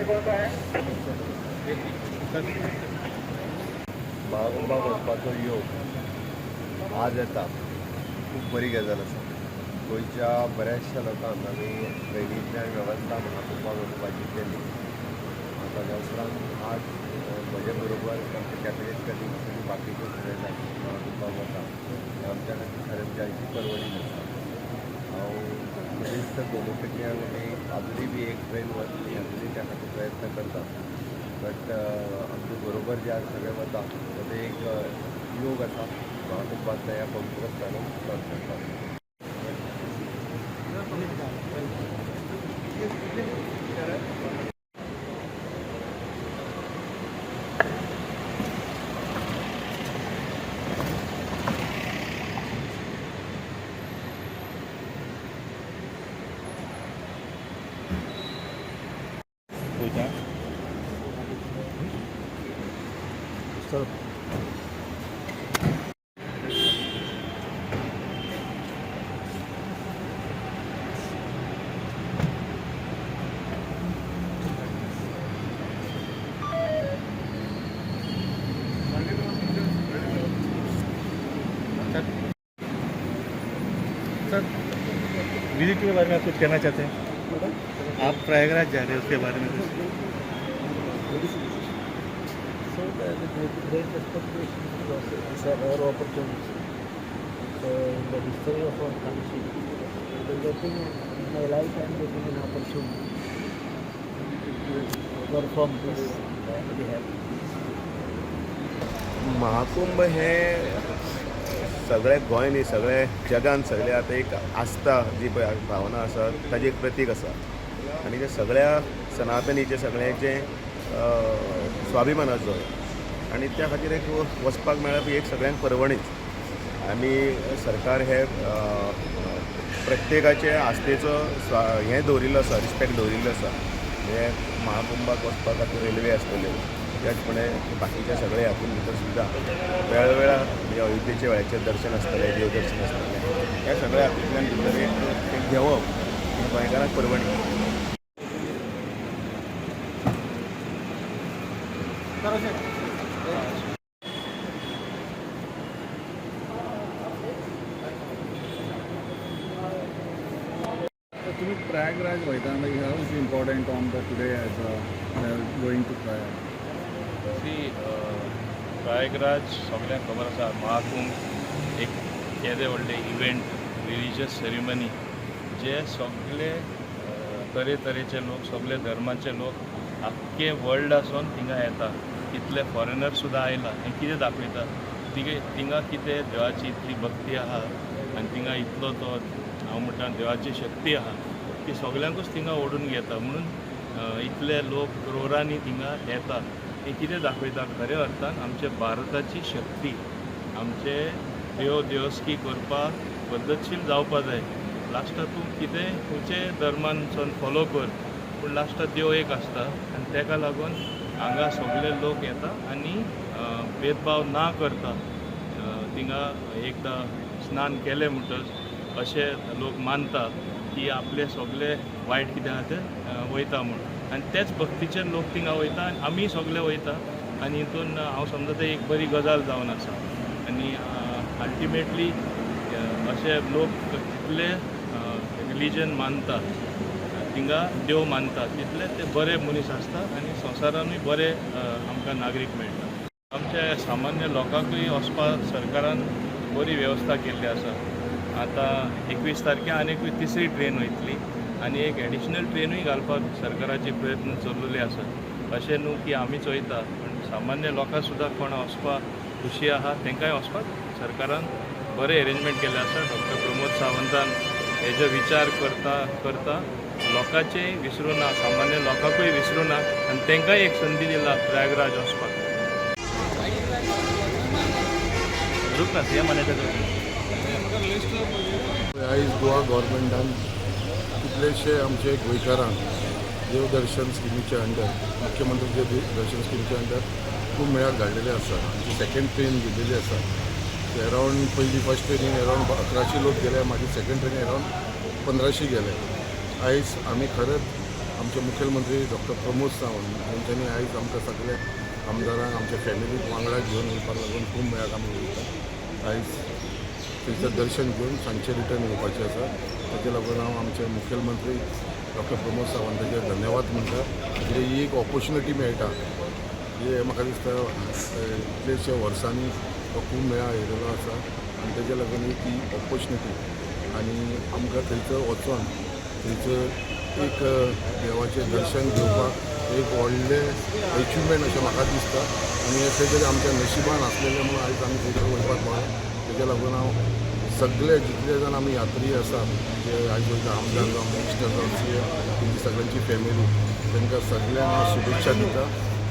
महाकुंभाक वचपाचो योग आज येता खूब बरी गजाल आसा. गोंयच्या बऱ्याचशा लोकांक आमी ट्रेनींतल्यान वेवस्था महाकुंभाक वचपाची केली. ताज्या उपरांत आज म्हजे बरोबर आमचे कॅबिनेट कलिग्स आनी बाकीचे फ्रेंड महाकुंभाक वता हे आमच्या खातीर खरेंच जायची परवडीच आसा. हांव म्हजे दिसता गोमुखत्यान आजुनूय बी एक ट्रेन वतली, आजुनूय त्या खातीर प्रयत्न करता. बट आमचे बरोबर जे आज सगळे वता ते एक योग आसा महाकुंभातल्या ह्या पवित्र स्थानाक स्टार्ट करता. सर, विजिट के बारे में आप कुछ कहना चाहते हैं? आप प्रयागराज जा रहे हैं, उसके बारे में कुछ? So the great expectation is our opportunity. So in the history of our country, getting in my life I am getting an opportunity to perform this. Very happy. Mahakumbh हे सगळे गोंय न्ही सगळे जगान सगळे आतां एक आस्था जी पळय भावना आसा ताजी एक प्रतीक आसा. आनी ते सगळ्या सनातनीचे सगळ्यांचे स्वाभिमानाचो आनी त्या खातीर एक वचपाक मेळप ही एक सगळ्यांक परवणीच. आमी सरकार हे प्रत्येकाचे आस्थेचो हें दवरिल्लो आसा, रिस्पेक्ट दवरिल्लो आसा. हे महाकुंभाक वचपा खातीर रेल्वे आसतल्यो, त्याचपणे बाकीच्या सगळे हातूंत भितर सुद्दां वेळोवेळा अयोध्येच्या वेळाचेर दर्शन आसतलें, देवदर्शन आसतलें. ह्या सगळ्या हातूंतल्यान भितर एक घेवप ही गोंयकारांक परवणी. तुम्ही प्रयागराज वयता, how is important on the today as going to Prayag? Prayagraj सगळ्यांक खबर आसा महाकुंभ एक केदें व्हडलें इव्हेंट, रिलिजियस सेरिमनी जे सगळे तरेतरेचे लोक, सगळे धर्माचे लोक आख्खे वर्ल्डासून थिंगा येता. इतले फॉरेनर सुद्दां आयला. हें कितें दाखयता थिंगा कितें देवाची इतली भक्ती आहा आनी थिंगा इतलो तो हांव म्हणटा देवाची शक्ती आहा ती सगळ्यांकूच थिंगा ओडून घेता. म्हणून इतले लोक क्रोरांनी थिंगा येता. हें कितें दाखयता खऱ्या अर्थान आमचे भारताची शक्ती, आमचे देवस्की करपाक पद्दतशीर जावपा जाय. लास्टाक तूं कितें खंयचे धर्मांसून फॉलो कर पूण लास्टाक देव एक आसता आनी तेका लागून हांगा सगळे लोक येता आनी भेदभाव ना करता. थिंगा एकदां स्नान केलें म्हणटच अशे लोक मानता की आपले सगळे वायट कितें आहा तें वयता म्हणून आनी तेच भक्तीचे लोक थिंगा वयता आनी आमी सगळे वयता आनी हितून हांव समजा ते एक बरी गजाल जावन आसा. आनी अल्टिमेटली अशे लोक जितले रिलिजन मानता थिंगा देव मानता तितले ते बरे मनीस आसता आनी संवसारानूय बरे आमकां नागरीक मेळटा. आमच्या सामान्य लोकांकूय वचपाक सरकारान बरी वेवस्था केल्ली आसा. आतां 21 तारखेर आनीकूय तिसरी ट्रेन वयतली आनी एक एडिशनल ट्रेनूय घालपाक सरकाराचे प्रयत्न चल्लेले आसा. अशें न्हू की आमीच वयता पण सामान्य लोकां सुद्दां कोण वचपाक खुशी आहा तांकांय वचपाक सरकारान बरे अरेंजमेंट केल्ले आसा. डॉक्टर प्रमोद सावंतान हेजो विचार करता लोकांचेय विसरूं ना, सामान्य लोकांकूय विसरूं ना आनी तांकांय एक संदी दिला प्रयागराज वचपाक. आयज गोवा गव्हर्मेंटान कितलेशे आमचे गोंयकारांक देवदर्शन स्किमीच्या अंडर, मुख्यमंत्री दर्शन स्किमीच्या अंडर खूब मेळाक घाल्लेले आसा. आमची सेकंड ट्रेन गेलेली आसा. अरावंड पयली फर्स्ट ट्रेनीन अरावंड 1100 लोक गेले, मागीर सेकंड ट्रेनीन अरावंड 1500 गेले. आयज आमी खरेंच आमचे मुखेलमंत्री डॉक्टर प्रमोद सावंत हांच्यांनी आयज आमकां सगळे आमदारांक आमच्या फॅमिलीक वांगडा घेवन येवपाक लागून कुंभमेळ्याक आमी वयता. आयज थंयसर दर्शन घेवन सांजचे रिटर्न येवपाचें आसा. ताचे लागून हांव आमचे मुखेलमंत्री डॉक्टर प्रमोद सावंताचे धन्यवाद म्हणटा. कित्याक ही एक ऑपॉर्च्युनिटी मेळटा. हे म्हाका दिसता कितलेशे वर्सांनी तो कुंभमेळा येयलेलो आसा आनी ताजे लागून ही ऑपॉर्च्युनिटी आनी आमकां थंयसर वचून थंयसर एक देवाचें दर्शन घेवपाक एक व्हडलें अचिवमेंट अशें म्हाका दिसता आनी हे खंय तरी आमच्या नशिबान आसलेलें म्हणून आयज आमी थंयसर वचपाक मेळ्ळें. ताजे लागून हांव सगळे जितले जाण आमी यात्री आसात जे आयज वयता आमदार जावं मिनिस्टर जावं CM तेंची सगळ्यांची फॅमिली तांकां सगळ्यांक हांव शुभेच्छा दिता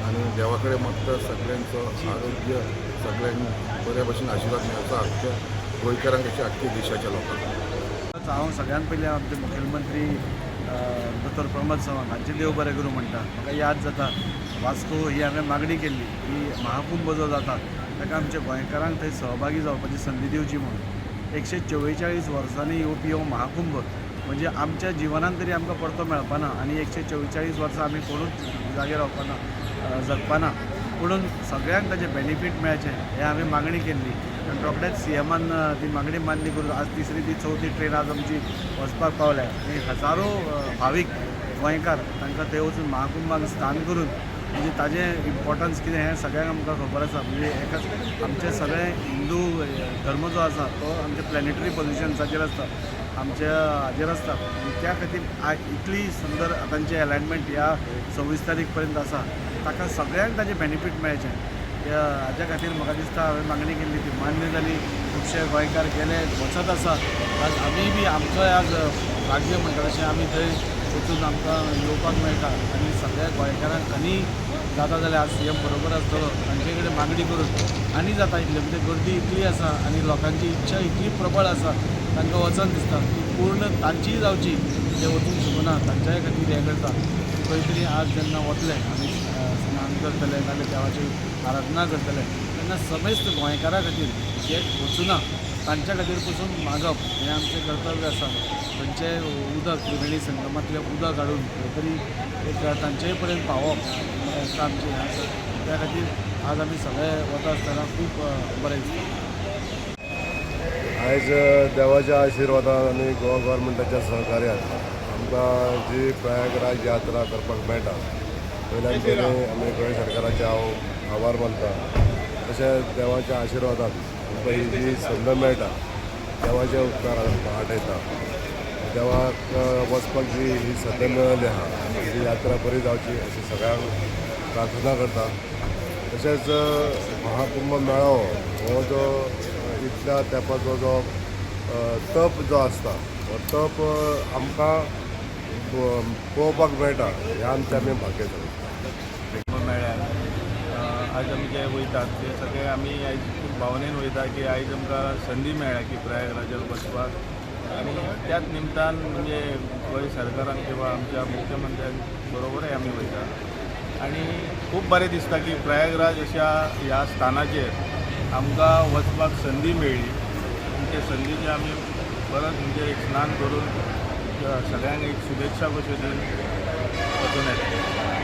आनी देवा कडेन मागता सगळ्यांचो आरोग्य सगळ्यांनी बऱ्या भशेन आशिर्वाद मेळचो आख्ख्या गोंयकारांक अशें आख्ख्या देशाच्या लोकांक. हांव सगळ्यान पयलीं आमचे मुखेलमंत्री डॉक्टर प्रमोद सावंत हांचे देव बरें करूं म्हणटा. म्हाका याद जाता वास्को ही हांवें मागणी केल्ली की महाकुंभ जो जाता ताका आमच्या गोंयकारांक थंय सहभागी जावपाची संदी दिवची म्हणून. 144 वर्सांनी येवपी हो महाकुंभ म्हणजे आमच्या जिवनांत तरी आमकां परतो मेळपाना आनी 144 वर्सां आमी कोणूच जागे रावपाना जगपाना पुणून सगळ्यांक ताचें बेनिफीट मेळचें हें हांवें मागणी केल्ली आनी रोखडेंच CMान ती मागणी मान्य करून आज तिसरी ती चवथी ट्रेन आज आमची वचपाक पावल्या आनी हजारो भावीक गोंयकार तांकां थंय वचून महाकुंभाक स्नान करून म्हणजे ताजें इम्पॉर्टन्स कितें हें सगळ्यांक आमकां खबर आसा. म्हणजे एकाच आमचे सगळे हिंदू धर्म जो आसा तो आमच्या प्लॅनेटरी पोजिशन्साचेर आसता आमच्या हाजेर आसता आनी त्या खातीर इतली सुंदर तांचें अलायनमेंट ह्या 26 तारीख पर्यंत आसा ताका सगळ्यांक ताजें बेनिफीट मेळचें हाज्या खातीर म्हाका दिसता हांवें मागणी केल्ली ती मान्य जाली. खुबशे गोंयकार गेले वचत आसा. आज आमी बी आमचोय आज भाग्य म्हणटा तशें आमी थंय वचून आमकां येवपाक मेळटा आनी सगळ्या गोंयकारांक आनी जाता जाल्यार आज CM बरोबर आसतलो तांचे कडेन मागणी करून आनी जाता इतलें म्हणजे गर्दी इतली आसा आनी लोकांची इच्छा इतली प्रबळ आसा तांकां वचन दिसता ती पूर्ण तांचीय जावची जे वचूंक शकना तांच्याय खातीर हें करता. खंय तरी आज जेन्ना वतले आमी स्नान करतले नाजाल्यार देवाची आराधना करतले तेन्ना समेस्त गोंयकारां खातीर जे वचूना तांच्या खातीर पसून मागप हें आमचें कर्तव्य आसा. खंयचें उदक त्रिवेणी संगमांतलें उदक हाडून खंय तरी एक तांचे पर्यंत पावप आमचें हें आसा. त्या खातीर आज आमी सगळे वता आसतना खूब बरें दिसता. आयज देवाच्या आशिर्वादान आनी गोवा गव्हर्मेंटाच्या सहकार्यान आमकां जी प्रयागराज यात्रा करपाक मेळटा पयल्यान पयलीं आमी गोंय सरकाराचे हांव आभार मानता. तशेंच देवाच्या आशिर्वादान आमकां ही जी संद मेळटा देवाच्या उपकारान आठयता. देवाक वचपाक जी ही संद मेळिल्ली आहा ही यात्रा बरी जावची अशी सगळ्यांक प्रार्थना करता. तशेंच महाकुंभ मेळावो हो जो इतल्या तेंपाचो जो तप जो आसता हो तप आमकां पळोवपाक मेळटा हें आमचें आमी भाग्य समजता. मेळ्ळ्यात आज आमी जे वयतात ते सगळे आमी आयज खूब भावनेन वयता की आयज आमकां संदी मेळ्ळ्या की प्रयागराजार वचपाक आनी त्याच निमतान म्हणजे गोंय सरकारान किंवा आमच्या मुख्यमंत्र्यां बरोबरय आमी वयता आनी खूब बरें दिसता की प्रयागराज अशा ह्या स्थानाचेर आमकां वचपाक संदी मेळ्ळी आनी ते संदीचे आमी परत म्हणजे एक स्नान करून सगळ्यांक एक शुभेच्छा कश्यो दिवन वचून येता.